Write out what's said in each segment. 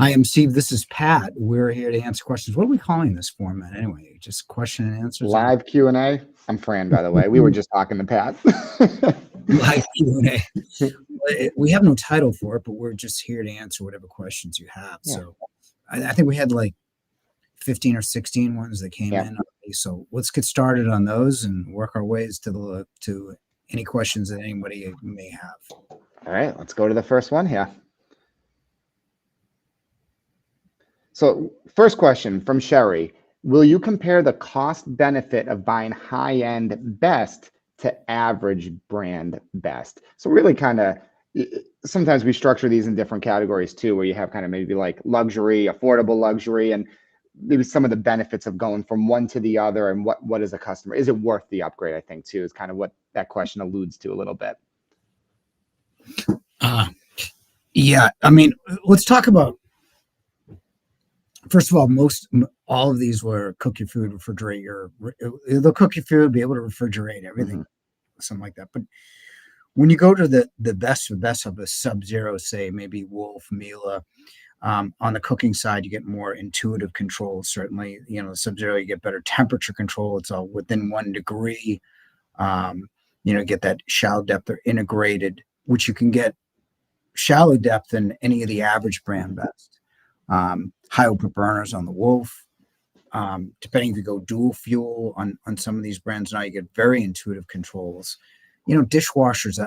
Hi, I'm Steve. This is Pat. We're here to answer questions. What are we calling this format anyway? Just question and answers on Live Q&A. I'm Fran, by the way. We were just talking to Pat. live Q&A. We have no title for it, but we're just here to answer whatever questions you have. Yeah. So I think we had like 15 or 16 ones that came Yeah. in already. So let's get started on those and work our ways to any questions that anybody may have. All right, let's go to the first one here. So first question from Sherry. Will you compare the cost benefit of buying high-end best to average brand best? So really kind of, sometimes we structure these in different categories too, where you have kind of maybe like luxury, affordable luxury, and maybe some of the benefits of going from one to the other, and what is a customer? Is it worth the upgrade? I think too is kind of what that question alludes to a little bit. Yeah, I mean, let's talk about, first of all, all of these were cook your food, refrigerate they'll cook your food, be able to refrigerate everything, something like that. But when you go to the best of a Sub-Zero, say maybe Wolf, Miele, on the cooking side, you get more intuitive control. Certainly, Sub-Zero, you get better temperature control. It's all within 1 degree. Get that shallow depth or integrated, which you can get shallow depth in any of the average brand best. High output burners on the Wolf. Depending if you go dual fuel on some of these brands now, you get very intuitive controls. Dishwashers,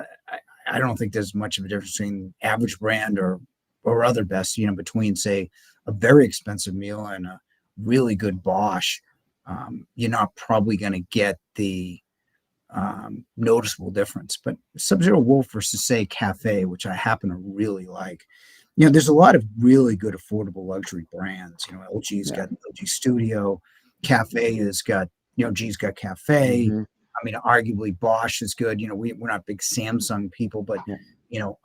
I don't think there's much of a difference between average brand or other best, between, say, a very expensive Miele and a really good Bosch. You're not probably going to get the noticeable difference. But Sub-Zero Wolf versus, say, Cafe, which I happen to really like, there's a lot of really good affordable luxury brands. LG's got LG Studio, Cafe has got, G's got Cafe. I mean, arguably Bosch is good. We're not big Samsung people, but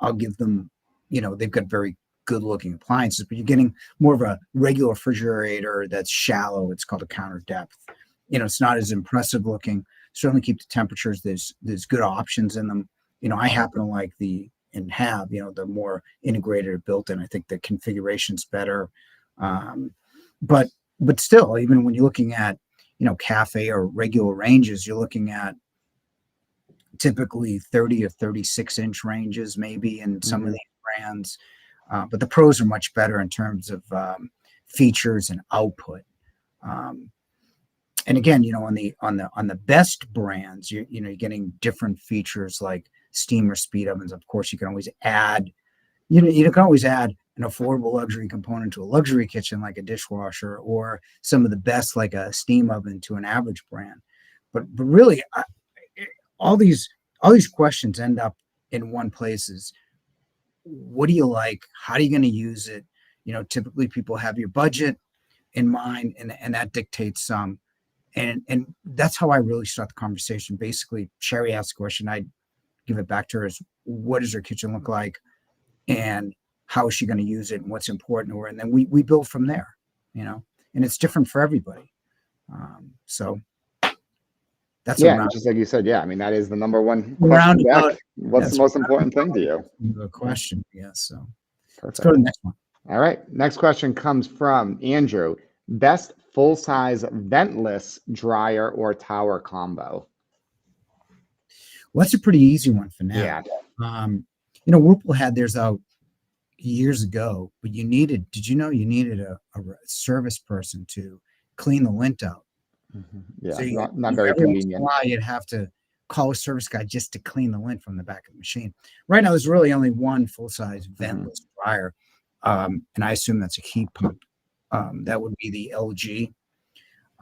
I'll give them, they've got very good looking appliances, but you're getting more of a regular refrigerator that's shallow. It's called a counter depth. It's not as impressive looking. Certainly keep the temperatures. There's good options in them. I happen to like the more integrated or built in. I think the configuration's better. But still, even when you're looking at, Cafe or regular ranges, you're looking at typically 30 or 36-inch ranges, maybe in some of these brands. But the pros are much better in terms of features and output. And again, on the best brands, you're getting different features like steamer speed ovens. Of course, you can always add, you can always add an affordable luxury component to a luxury kitchen like a dishwasher, or some of the best like a steam oven to an average brand. But really, all these questions end up in one place: is what do you like? How are you going to use it? Typically people have your budget in mind, and that dictates some. And that's how I really start the conversation. Basically, Sherry asked a question, I give it back to her: is what does her kitchen look like, and how is she going to use it, and what's important to her? And then we build from there, and it's different for everybody. So that's just like you said. Yeah, I mean, that is the number one question back. What's the most important thing to you? The question, yeah. So perfect. Let's go to the next one. All right, next question comes from Andrew. Best full-size ventless dryer or tower combo? Well, that's a pretty easy one for now. Yeah. Whirlpool had theirs out years ago, but did you know you needed a service person to clean the lint out? Yeah, so not very convenient. You'd have to call a service guy just to clean the lint from the back of the machine. Right now, there's really only one full-size ventless dryer, and I assume that's a heat pump. That would be the LG,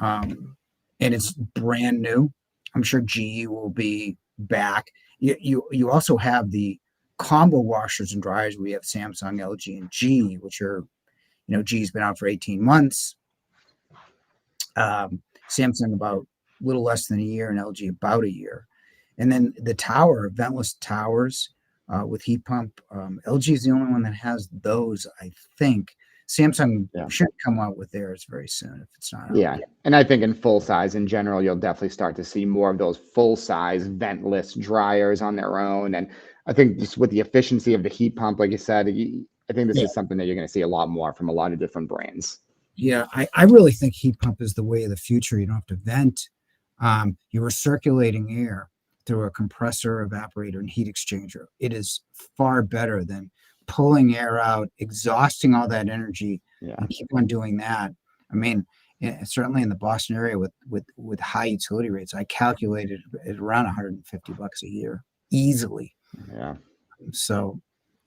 and it's brand new. I'm sure GE will be back. You also have the combo washers and dryers. We have Samsung, LG, and GE, which are, GE's been out for 18 months. Samsung about a little less than a year, and LG about a year. And then the ventless towers with heat pump. LG is the only one that has those, I think. Samsung should come out with theirs very soon if it's not out yet. And I think in full size in general, you'll definitely start to see more of those full size ventless dryers on their own. And I think just with the efficiency of the heat pump, like you said, I think this Yeah. is something that you're going to see a lot more from a lot of different brands. Yeah, I really think heat pump is the way of the future. You don't have to vent. You are circulating air through a compressor, evaporator, and heat exchanger. It is far better than pulling air out, exhausting all that energy, Yeah. and keep on doing that. I mean, certainly in the Boston area with high utility rates, I calculated it around $150 a year easily. Yeah. So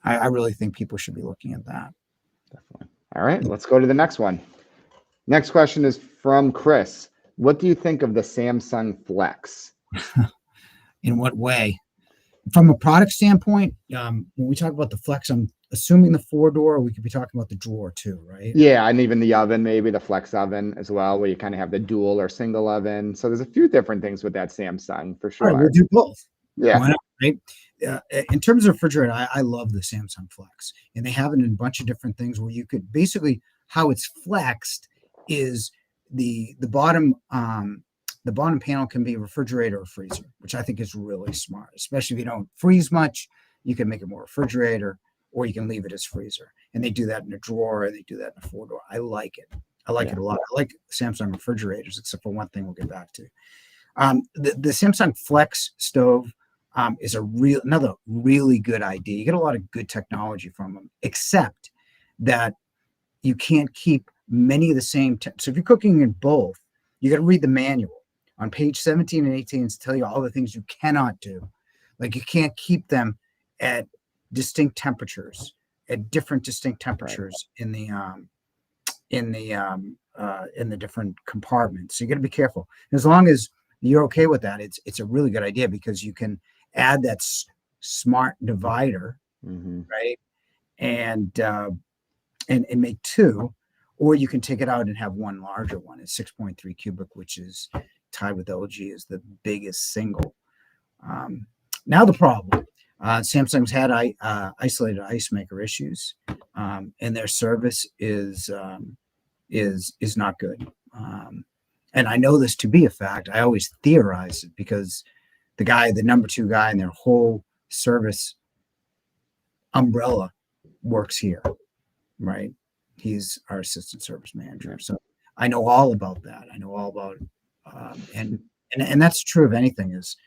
I really think people should be looking at that. Definitely. All right, let's go to the next one. Next question is from Chris. What do you think of the Samsung Flex? In what way? From a product standpoint, when we talk about the Flex, I'm assuming the 4-door, we could be talking about the drawer too, right? Yeah, and even the oven, maybe the Flex oven as well, where you kind of have the dual or single oven. So there's a few different things with that Samsung for All right, we'll sure. do both. Yeah. Why not, right? In terms of refrigerator, I love the Samsung Flex, and they have it in a bunch of different things where you could basically how it's flexed is the bottom panel can be refrigerator or freezer, which I think is really smart, especially if you don't freeze much. You can make it more refrigerator, or you can leave it as freezer. And they do that in a drawer, and they do that in a 4-door. I like it. I like it a lot. I like Samsung refrigerators, except for one thing we'll get back to. The Samsung Flex stove is another really good idea. You get a lot of good technology from them, except that you can't keep many of the same. So if you're cooking in both, you got to read the manual on page 17 and 18 to tell you all the things you cannot do. Like you can't keep them at distinct temperatures, at different distinct temperatures in the different compartments. So you got to be careful. As long as you're okay with that, it's a really good idea because you can add that smart divider, right? And make two, or you can take it out and have one larger one. It's 6.3 cubic, which is tied with LG as the biggest single. Now the problem, Samsung's had isolated ice maker issues, and their service is not good. And I know this to be a fact. I always theorize it because the number 2 guy in their whole service umbrella works here, right? He's our assistant service manager. So I know all about that. I know all about and that's true of anything is,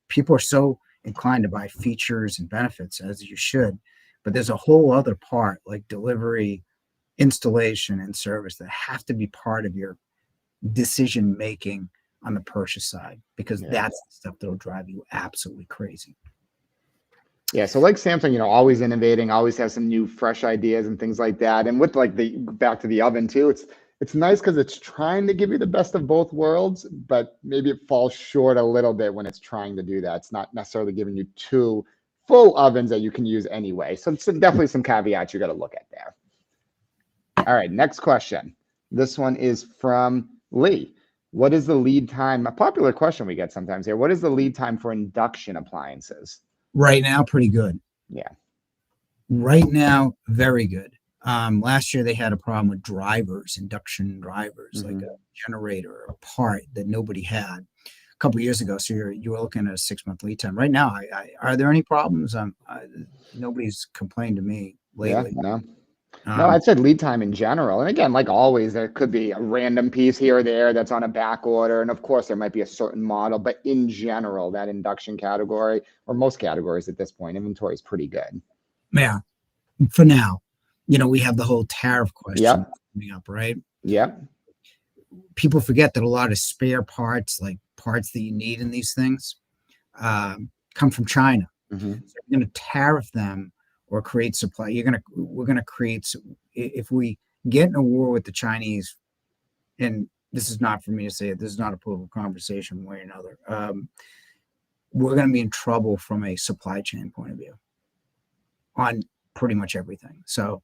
people are so inclined to buy features and benefits, as you should, but there's a whole other part like delivery, installation, and service that have to be part of your decision making on the purchase side, because that's the stuff that'll drive you absolutely crazy. Yeah, so like Samsung, always innovating, always have some new fresh ideas and things like that. And with like back to the oven too, it's nice because it's trying to give you the best of both worlds, but maybe it falls short a little bit when it's trying to do that. It's not necessarily giving you 2 full ovens that you can use anyway. So it's definitely some caveats you got to look at there. All right, next question. This one is from Lee. What is the lead time? A popular question we get sometimes here. What is the lead time for induction appliances? Right now, pretty good. Yeah. Right now, very good. Last year they had a problem with drivers, induction drivers, like a generator, a part that nobody had a couple of years ago. So you were looking at a 6-month lead time. Right now, are there any problems? Nobody's complained to me lately. Yeah, no, I'd said lead time in general. And again, like always, there could be a random piece here or there that's on a back order. And of course, there might be a certain model, but in general, that induction category, or most categories at this point, inventory is pretty good. Yeah, for now. We have the whole tariff question coming up, right? Yep. People forget that a lot of spare parts, like parts that you need in these things, come from China. So you're going to tariff them or create supply. We're going to create, if we get in a war with the Chinese, and this is not for me to say it, this is not a political conversation one way or another. We're going to be in trouble from a supply chain point of view on pretty much everything. So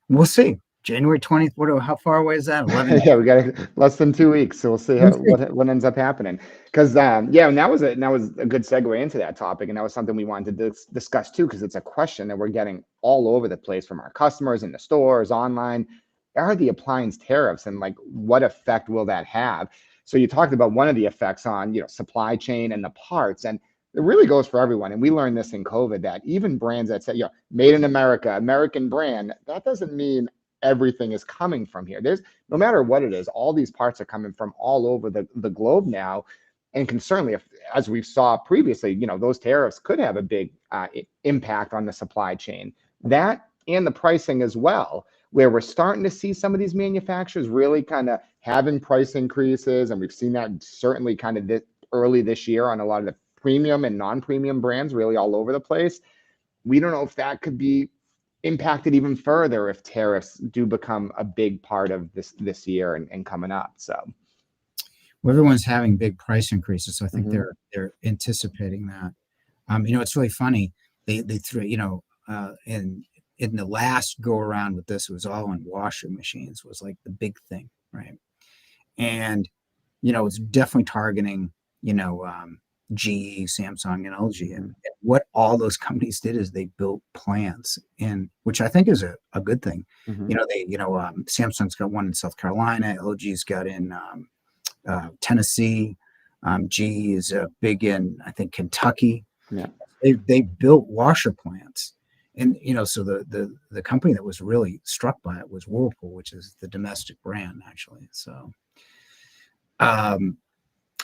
we'll see. January 20th. How far away is that? 11 Yeah, we got less than 2 weeks, so we'll see what ends up happening. Because and that was a good segue into that topic, and that was something we wanted to discuss too, because it's a question that we're getting all over the place from our customers in the stores, online. Are the appliance tariffs, and like what effect will that have? So you talked about one of the effects on supply chain and the parts, and it really goes for everyone. And we learned this in COVID, that even brands that say, made in America, American brand, that doesn't mean everything is coming from here. There's, no matter what it is, all these parts are coming from all over the globe now, and can certainly, as we saw previously, those tariffs could have a big impact on the supply chain. That and the pricing as well, where we're starting to see some of these manufacturers really kind of having price increases, and we've seen that certainly kind of early this year on a lot of the premium and non-premium brands, really all over the place. We don't know if that could be impacted even further if tariffs do become a big part of this year and coming up. So well, everyone's having big price increases, so I think they're anticipating that. It's really funny. They threw, in the last go around with this, it was all on washing machines was like the big thing, right? And it's definitely targeting GE, Samsung, and LG. And what all those companies did is they built plants, and which I think is a good thing. Samsung's got one in South Carolina, LG's got in Tennessee, GE is big in, I think, Kentucky. Yeah, they built washer plants, and so the company that was really struck by it was Whirlpool, which is the domestic brand actually. So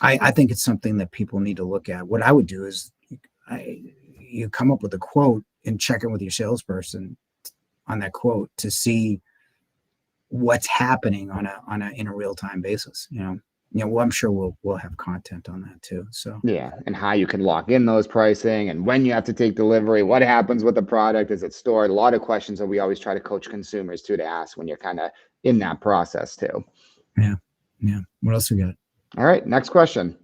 I think it's something that people need to look at. What I would do is you come up with a quote and check in with your salesperson on that quote to see what's happening in a real-time basis. Well, I'm sure we'll have content on that too. So yeah, and how you can lock in those pricing, and when you have to take delivery, what happens with the product, is it stored? A lot of questions that we always try to coach consumers to ask when you're kind of in that process too. Yeah. What else we got? All right, next question.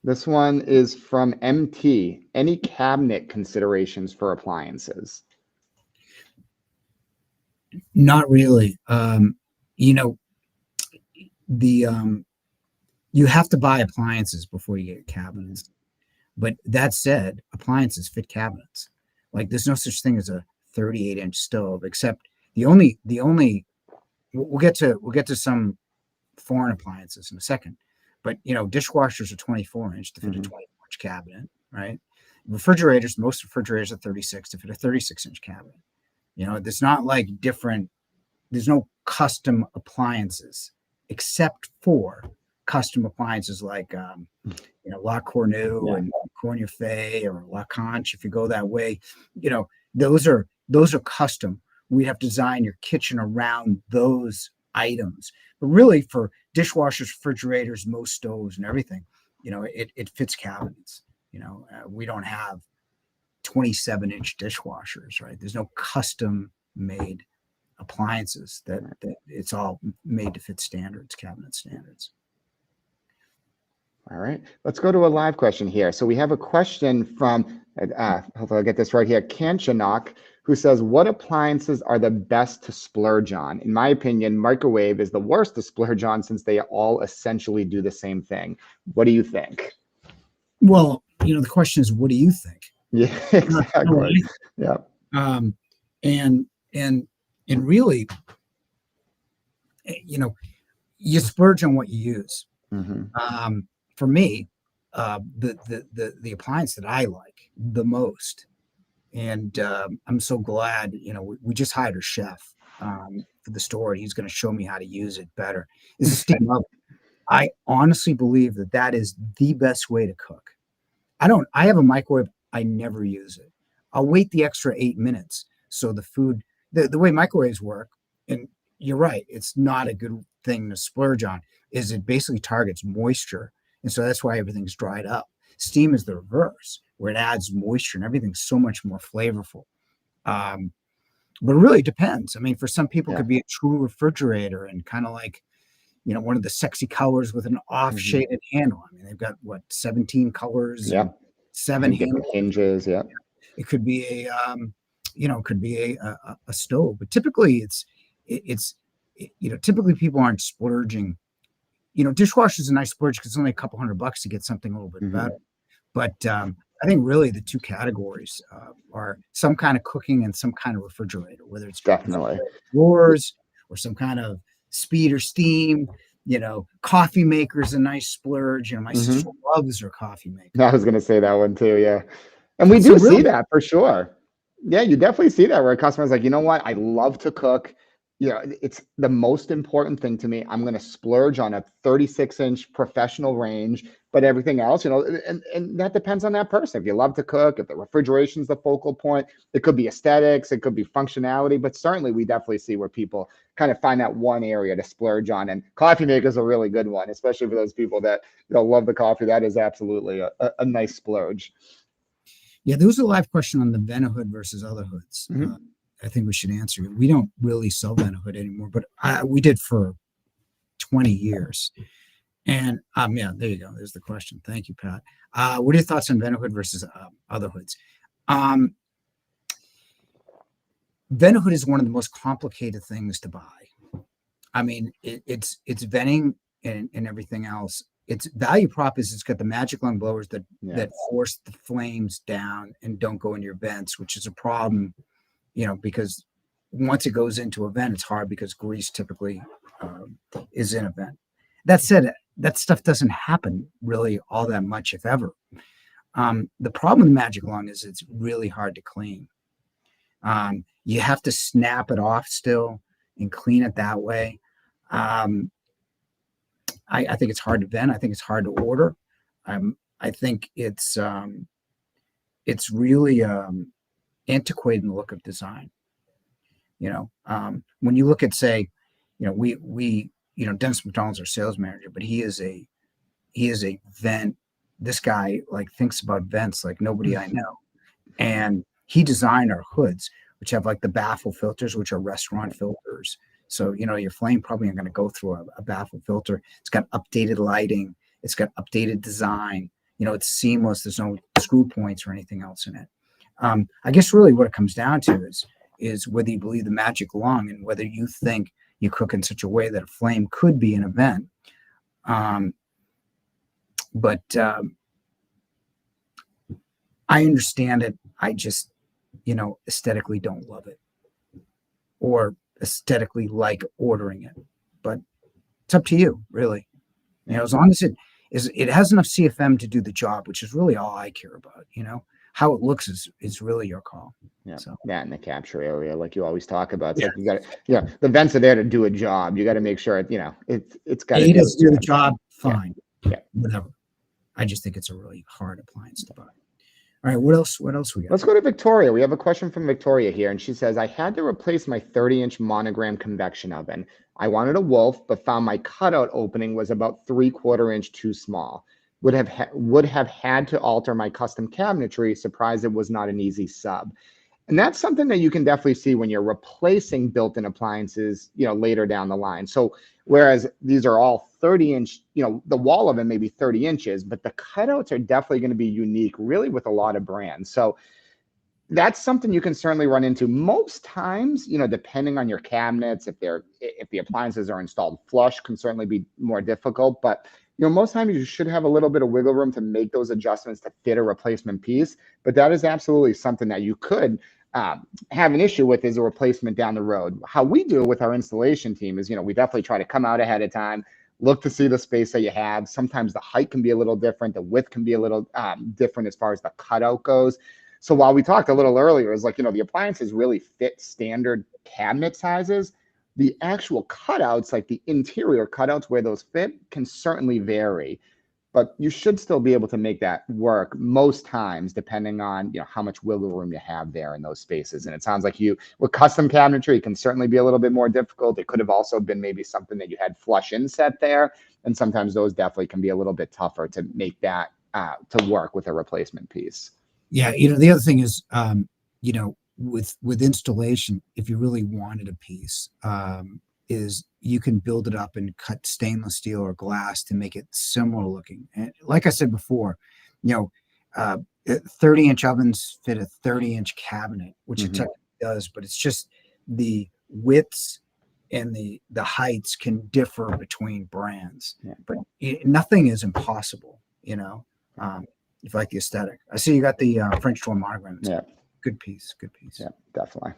This one is from MT. Any cabinet considerations for appliances? Not really. You have to buy appliances before you get cabinets. But that said, appliances fit cabinets. Like there's no such thing as a 38-inch stove, except we'll get to some foreign appliances in a second. But dishwashers are 24-inch to fit a 24-inch cabinet, right? Refrigerators, most refrigerators are 36 to fit a 36-inch cabinet. There's not like there's no custom appliances except for custom appliances like La Cornue and Cornu Fay or La Conche. If you go that way, those are custom. We'd have to design your kitchen around those items. But really, for dishwashers, refrigerators, most stoves, and everything, it fits cabinets. We don't have 27-inch dishwashers, right? There's no custom made appliances that it's all made to fit standards, cabinet standards. All right, let's go to a live question here. So we have a question from, hopefully I'll get this right here, Kanchanok, who says, what appliances are the best to splurge on? In my opinion, microwave is the worst to splurge on since they all essentially do the same thing. What do you think? Well, the question is, what do you think? Yeah, exactly. Yeah. And really, you splurge on what you use. For me, the appliance that I like the most, and I'm so glad, we just hired a chef for the store. He's going to show me how to use it better. Is a steam oven. I honestly believe that is the best way to cook. I have a microwave. I never use it. I'll wait the extra 8 minutes so the food, the way microwaves work, and you're right, it's not a good thing to splurge on, is it basically targets moisture. And so that's why everything's dried up. Steam is the reverse, where it adds moisture and everything's so much more flavorful. But it really depends. I mean, for some people, it could be a true refrigerator and kind of like, one of the sexy colors with an off shaded handle. I mean, they've got 17 colors, 7 hinges. Yeah. It could be a stove, but typically typically people aren't splurging. Dishwasher is a nice splurge because it's only a couple $100 to get something a little bit better. But I think really the two categories are some kind of cooking and some kind of refrigerator, whether it's definitely drawers or some kind of speed or steam. Coffee maker's a nice splurge. My sister Hmm. loves her coffee maker. I was going to say that one too. Yeah. And we So do see really, that for sure. Yeah, you definitely see that where a customer's like, you know what? I love to cook. It's the most important thing to me. I'm going to splurge on a 36-inch professional range, but everything else, and that depends on that person. If you love to cook, if the refrigeration's the focal point, it could be aesthetics, it could be functionality, but certainly we definitely see where people kind of find that one area to splurge on. And coffee maker is a really good one, especially for those people that love the coffee. That is absolutely a nice splurge. yeah, there was a live question on the Vent-A-Hood versus other hoods. Hmm. I think we should answer it. We don't really sell Vent-A-Hood anymore, but we did for 20 years. And yeah, there you go. There's the question. Thank you, Pat. What are your thoughts on Vent-A-Hood versus other hoods? Vent-A-Hood is one of the most complicated things to buy. I mean, it's venting and everything else. Its value prop is it's got the magic lung blowers that force the flames down and don't go in your vents, which is a problem, because once it goes into a vent, it's hard because grease typically is in a vent. That said, that stuff doesn't happen really all that much, if ever. The problem with the magic lung is it's really hard to clean. You have to snap it off still and clean it that way. I think it's hard to vent. I think it's hard to order. I think it's really antiquated in the look of design. When you look at, say, we Dennis McDonald's our sales manager, but he is a vent. This guy thinks about vents like nobody I know, and he designed our hoods, which have the baffle filters, which are restaurant filters. So, your flame probably aren't going to go through a baffle filter. It's got updated lighting. It's got updated design. It's seamless. There's no screw points or anything else in it. I guess really what it comes down to is whether you believe the magic lung and whether you think you cook in such a way that a flame could be an event. But I understand it. I just, aesthetically don't love it or aesthetically like ordering it. But it's up to you, really. As long as it has enough CFM to do the job, which is really all I care about. How it looks is really your call. Yeah, so that in the capture area, like you always talk about. It's like you got to, the vents are there to do a job. You got to make sure it's got to do the job. Fine. Yeah. Whatever. I just think it's a really hard appliance to buy. All right, what else we got? Let's go to Victoria. We have a question from Victoria here, and she says, I had to replace my 30-inch monogram convection oven. I wanted a Wolf, but found my cutout opening was about 3/4 inch too small. Would have had to alter my custom cabinetry. Surprised it was not an easy sub. And that's something that you can definitely see when you're replacing built-in appliances, later down the line. So whereas these are all 30-inch, the wall of it may be 30 inches, but the cutouts are definitely going to be unique, really, with a lot of brands. So that's something you can certainly run into most times, depending on your cabinets. If the appliances are installed flush, can certainly be more difficult. But most times you should have a little bit of wiggle room to make those adjustments to fit a replacement piece. But that is absolutely something that you could have an issue with is a replacement down the road. How we do it with our installation team is, we definitely try to come out ahead of time, look to see the space that you have. Sometimes the height can be a little different. The width can be a little different as far as the cutout goes. So while we talked a little earlier, is the appliances really fit standard cabinet sizes, the actual cutouts, like the interior cutouts where those fit, can certainly vary. But you should still be able to make that work most times, depending on how much wiggle room you have there in those spaces. And it sounds like with custom cabinetry, it can certainly be a little bit more difficult. It could have also been maybe something that you had flush inset there, and sometimes those definitely can be a little bit tougher to make that to work with a replacement piece. Yeah, the other thing is, with installation, if you really wanted a piece, is you can build it up and cut stainless steel or glass to make it similar looking. And like I said before, 30-inch ovens fit a 30-inch cabinet, which it technically does, but it's just the widths and the heights can differ between brands. Yeah. But nothing is impossible, if you like the aesthetic. I see you got the French door monogram. Yeah. Good piece. Yeah, definitely.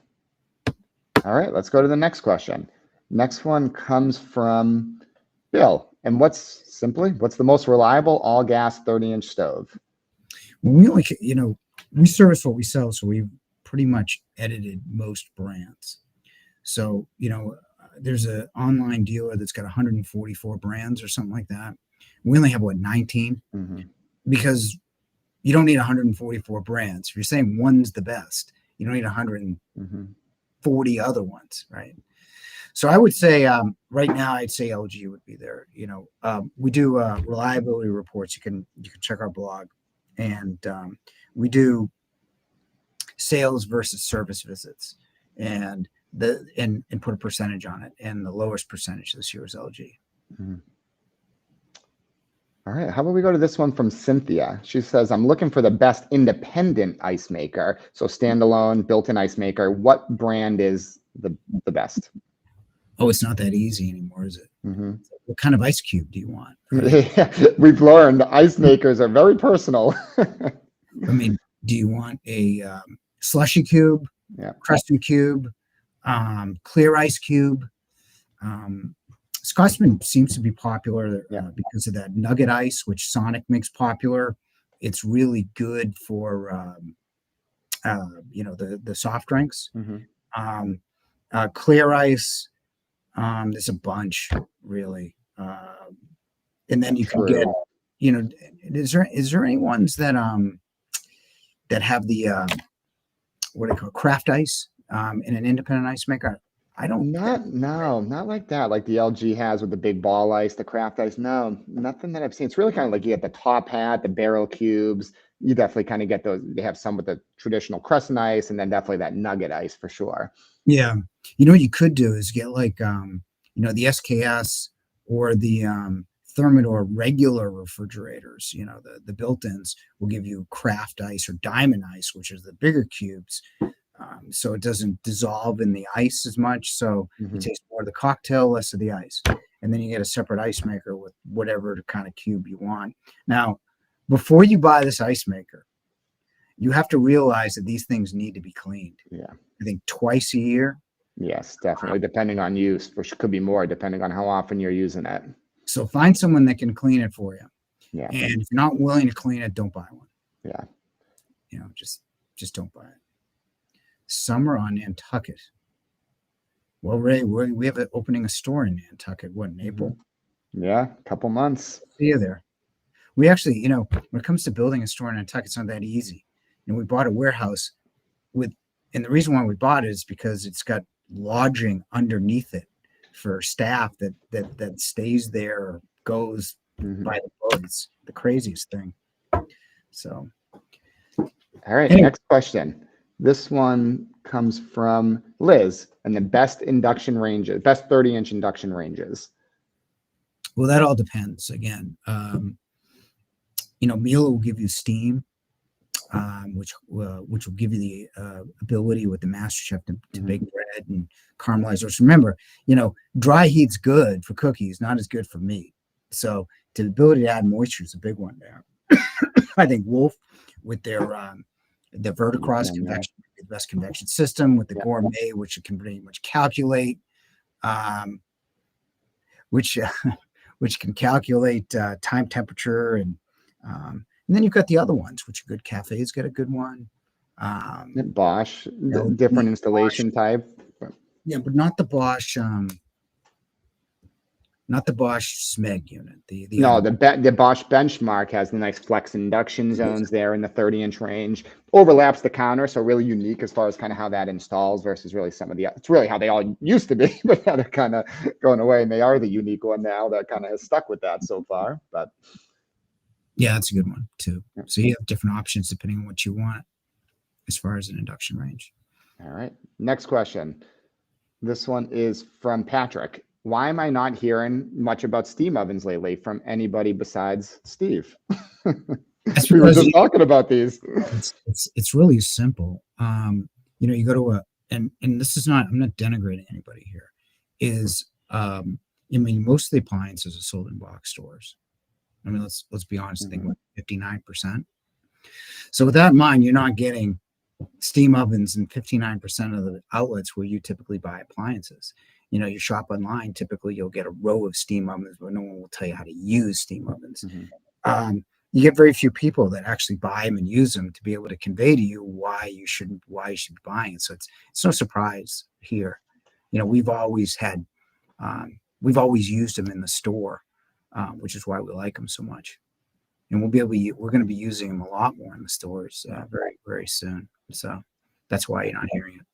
All right, let's go to the next question. Next one comes from Bill, and what's the most reliable all gas 30-inch stove? Well, we only, we service what we sell, so we've pretty much edited most brands. So, there's an online dealer that's got 144 brands or something like that. We only have, 19? Mm-hmm. Because you don't need 144 brands. If you're saying one's the best, you don't need 140 other ones, right? So I would say right now, I'd say LG would be there. We do reliability reports. You can check our blog, and we do sales versus service visits, and put a percentage on it. And the lowest percentage this year is LG. Mm-hmm. All right, how about we go to this one from Cynthia? She says, I'm looking for the best independent ice maker. So standalone, built-in ice maker. What brand is the best? Oh, it's not that easy anymore, is it? Mm-hmm. What kind of ice cube do you want? Right? We've learned ice makers are very personal. I mean, do you want a slushy cube, custom cube, clear ice cube? Scotsman seems to be popular because of that nugget ice, which Sonic makes popular. It's really good for the soft drinks. Mm-hmm. Clear ice, there's a bunch really, and then you can get, is there any ones that have the what do they call craft ice in an independent ice maker? I don't not like that, like the LG has with the big ball ice, the craft ice. No, nothing that I've seen. It's really kind of like you get the top hat, the barrel cubes. You definitely kind of get those. They have some with the traditional crescent ice, and then definitely that nugget ice for sure. Yeah, what you could do is get like the SKS or the Thermador regular refrigerators. The built-ins will give you craft ice or diamond ice, which is the bigger cubes. So it doesn't dissolve in the ice as much. So you taste more of the cocktail, less of the ice. And then you get a separate ice maker with whatever kind of cube you want. Now, before you buy this ice maker, you have to realize that these things need to be cleaned. Yeah. I think twice a year. Yes, definitely. Depending on use, which could be more, depending on how often you're using it. So find someone that can clean it for you. Yeah. And if you're not willing to clean it, don't buy one. Yeah. Just don't buy it. Summer on Nantucket. Well, Ray, we have opening a store in Nantucket. What, in April? Yeah, a couple months. See you there. We actually, when it comes to building a store in Nantucket, it's not that easy. We bought a warehouse and the reason why we bought it is because it's got lodging underneath it for staff that stays there or goes by the boat. It's the craziest thing. So, all right, next question. This one comes from Liz, and the best 30-inch induction ranges. Well, that all depends. Again, Miele will give you steam, which will give you the ability with the master chef to bake bread and caramelizers. Remember, dry heat's good for cookies, not as good for meat. So the ability to add moisture is a big one there. I think Wolf with their the verticross convection, the best convection system with the gourmet, which it can pretty much calculate, which can calculate time, temperature, and then you've got the other ones, which are good. Cafe's got a good one. Bosch, different installation type. Yeah, but not the Bosch. Not the Bosch SMEG unit. The Bosch benchmark has the nice flex induction zones there in the 30-inch range. Overlaps the counter, so really unique as far as kind of how that installs versus really it's really how they all used to be, but now they're kind of going away, and they are the unique one now that kind of has stuck with that so far. But yeah, that's a good one too. So you have different options depending on what you want as far as an induction range. All right, next question. This one is from Patrick. Why am I not hearing much about steam ovens lately from anybody besides Steve? We were just talking about these. It's really simple. You go to and this is not, I'm not denigrating anybody here, most of the appliances are sold in box stores. I mean, let's be honest, I think 59%. So with that in mind, you're not getting steam ovens in 59% of the outlets where you typically buy appliances. you shop online, typically you'll get a row of steam ovens, but no one will tell you how to use steam ovens. You get very few people that actually buy them and use them to be able to convey to you why you should be buying it. So it's no surprise here. We've always used them in the store, which is why we like them so much. And we're going to be using them a lot more in the stores very, very soon. So that's why you're not hearing it.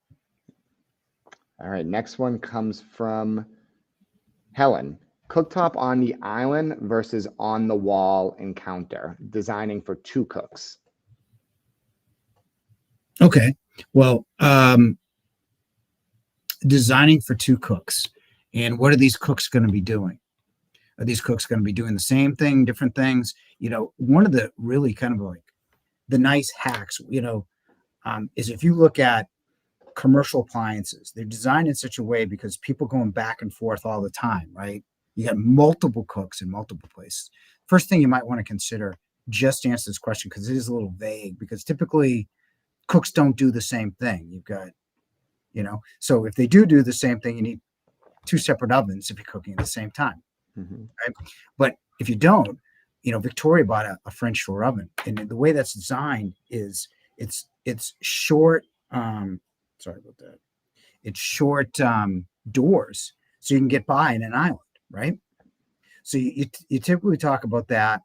All right, next one comes from Helen. Cooktop on the island versus on the wall and counter, designing for 2 cooks. Okay. Well, designing for 2 cooks. And what are these cooks going to be doing? Are these cooks going to be doing the same thing, different things? One of the really kind of like the nice hacks, is if you look at commercial appliances, they're designed in such a way because people going back and forth all the time, right? You got multiple cooks in multiple places. First thing you might want to consider, just to answer this question, because it is a little vague, because typically cooks don't do the same thing. You've got, so if they do the same thing, you need 2 separate ovens if you're cooking at the same time. Right? But if you don't, Victoria bought a French door oven, and the way that's designed is it's short. Sorry about that. It's short doors, so you can get by in an island, right? So you typically talk about that.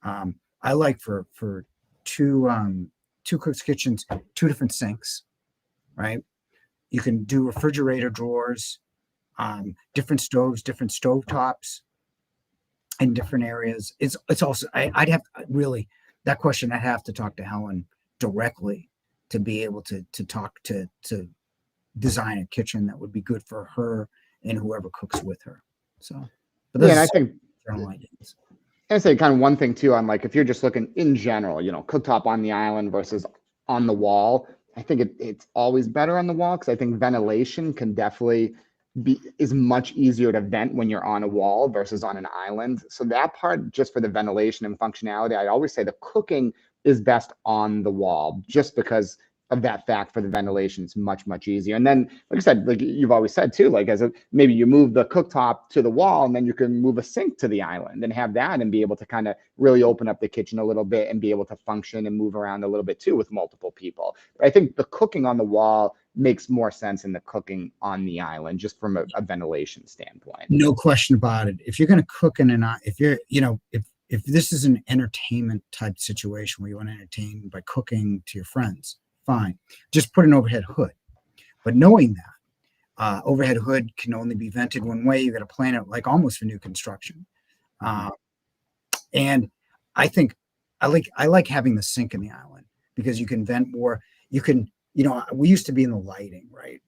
I like for 2 cooks' kitchens, 2 different sinks, right? You can do refrigerator drawers, different stoves, different stove tops in different areas. It's also, I'd have really, that question, I'd have to talk to Helen directly to be able to talk to design a kitchen that would be good for her and whoever cooks with her. So, but yeah, and I think general ideas. I say kind of one thing too on like if you're just looking in general, cooktop on the island versus on the wall. I think it's always better on the wall because I think ventilation can definitely is much easier to vent when you're on a wall versus on an island. So that part, just for the ventilation and functionality, I'd always say the cooking is best on the wall, just because of that fact. For the ventilation, it's much, much easier. And then, like I said, like you've always said too, like maybe you move the cooktop to the wall and then you can move a sink to the island and have that and be able to kind of really open up the kitchen a little bit and be able to function and move around a little bit too with multiple people. But I think the cooking on the wall makes more sense than the cooking on the island, just from a ventilation standpoint. No question about it. If you're going to cook in an, if you're, if this is an entertainment type situation where you want to entertain by cooking to your friends, fine. Just put an overhead hood. But knowing that overhead hood can only be vented one way, you got to plan it like almost for new construction. And I think I like having the sink in the island because you can vent more. You can, we used to be in the lighting, right?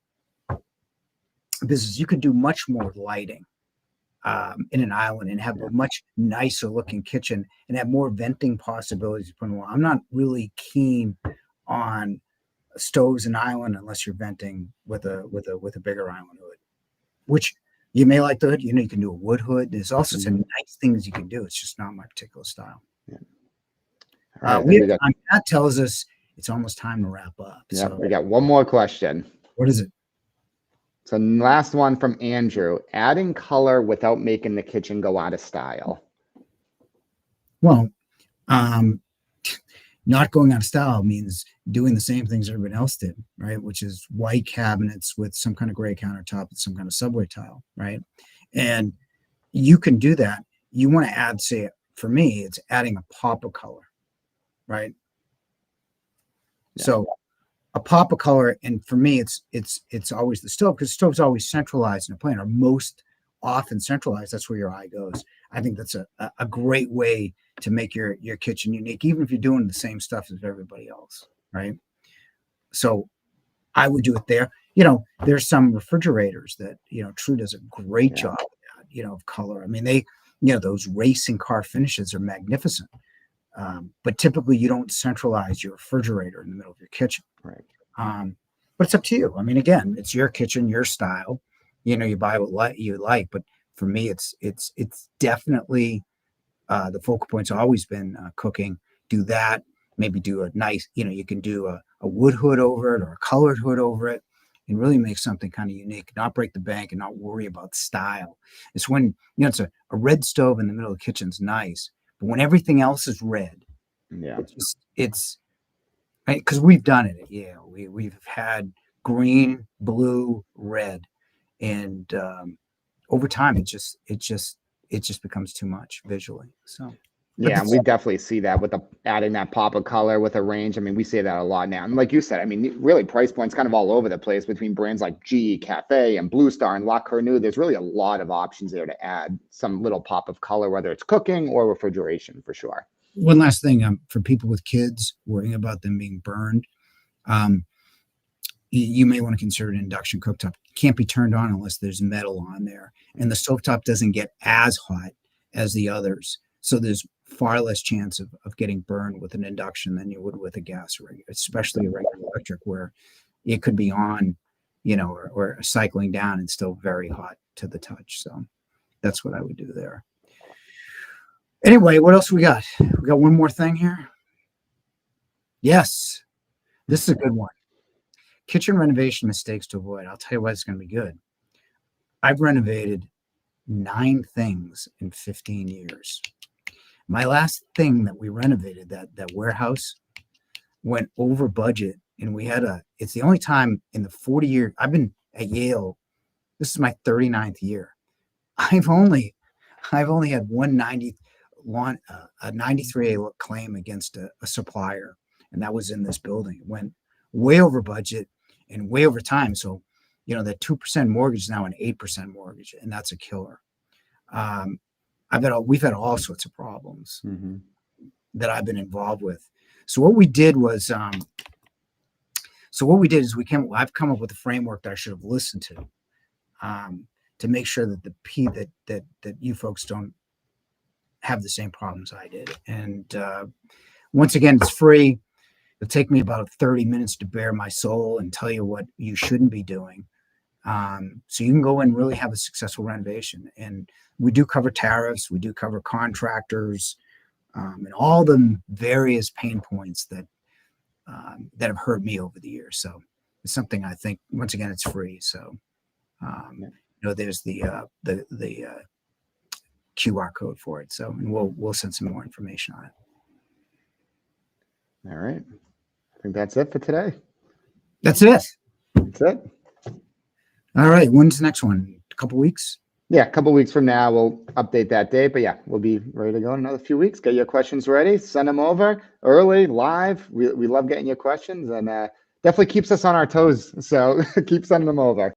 Business, you could do much more lighting in an island and have a much nicer looking kitchen and have more venting possibilities to put in. I'm not really keen on stoves and island unless you're venting with a bigger island hood, which you may like the hood. You can do a wood hood. There's also some nice things you can do. It's just not my particular style. That tells us it's almost time to wrap up. Yeah, so we got one more question. What is it? So last one from Andrew: adding color without making the kitchen go out of style. Well, not going out of style means doing the same things everybody else did, right? Which is white cabinets with some kind of gray countertop and some kind of subway tile, right? And you can do that. You want to add, say, for me, it's adding a pop of color, right? Yeah. So a pop of color, and for me, it's always the stove, because the stove's always centralized in a plane, or most often centralized. That's where your eye goes. I think that's a great way to make your kitchen unique, even if you're doing the same stuff as everybody else, right? So I would do it there. There's some refrigerators that, True does a great job of that, of color. I mean, they, those racing car finishes are magnificent. But typically you don't centralize your refrigerator in the middle of your kitchen. Right. But it's up to you. I mean, again, it's your kitchen, your style. You buy what you like. But for me, it's definitely the focal point's always been cooking. Do that. Maybe do a nice, you can do a wood hood over it or a colored hood over it. and really make something kind of unique, not break the bank and not worry about style. It's when, it's a red stove in the middle of the kitchen's nice, but when everything else is red, Yeah. it's because we've done it at Yale. We've had green, blue, red, and over time it just becomes too much visually. So. Yeah, and we definitely see that with adding that pop of color with a range. I mean, we see that a lot now. And like you said, I mean, really price points kind of all over the place between brands like G, Cafe, and Blue Star and La Cornue. There's really a lot of options there to add some little pop of color, whether it's cooking or refrigeration for sure. One last thing, for people with kids worrying about them being burned, you may want to consider an induction cooktop. It can't be turned on unless there's metal on there, and the stovetop doesn't get as hot as the others. So there's far less chance of getting burned with an induction than you would with a gas rig, especially a regular electric, where it could be on, or cycling down and still very hot to the touch. So that's what I would do there. Anyway, what else we got? We got one more thing here. Yes, this is a good one. Kitchen renovation mistakes to avoid. I'll tell you why it's going to be good. I've renovated 9 things in 15 years. My last thing that we renovated, that warehouse, went over budget, and it's the only time in the 40 years I've been at Yale. This is my 39th year. I've only had a 93A claim against a supplier, and that was in this building. It went way over budget and way over time. So, that 2% mortgage is now an 8% mortgage, and that's a killer. We've had all sorts of problems that I've been involved with. So what we did is I've come up with a framework that I should have listened to make sure that that you folks don't have the same problems I did. And once again, it's free. It'll take me about 30 minutes to bare my soul and tell you what you shouldn't be doing. So you can go and really have a successful renovation. And we do cover tariffs, we do cover contractors, and all the various pain points that have hurt me over the years. So it's something I think, once again, it's free. So there's the QR code for it. So, and we'll send some more information on it. All right. I think that's it for today. That's it. That's it. All right. When's the next one? A couple weeks? Yeah, a couple weeks from now, we'll update that date. But yeah, we'll be ready to go in another few weeks. Get your questions ready. Send them over early, live. We love getting your questions, and definitely keeps us on our toes. So keep sending them over.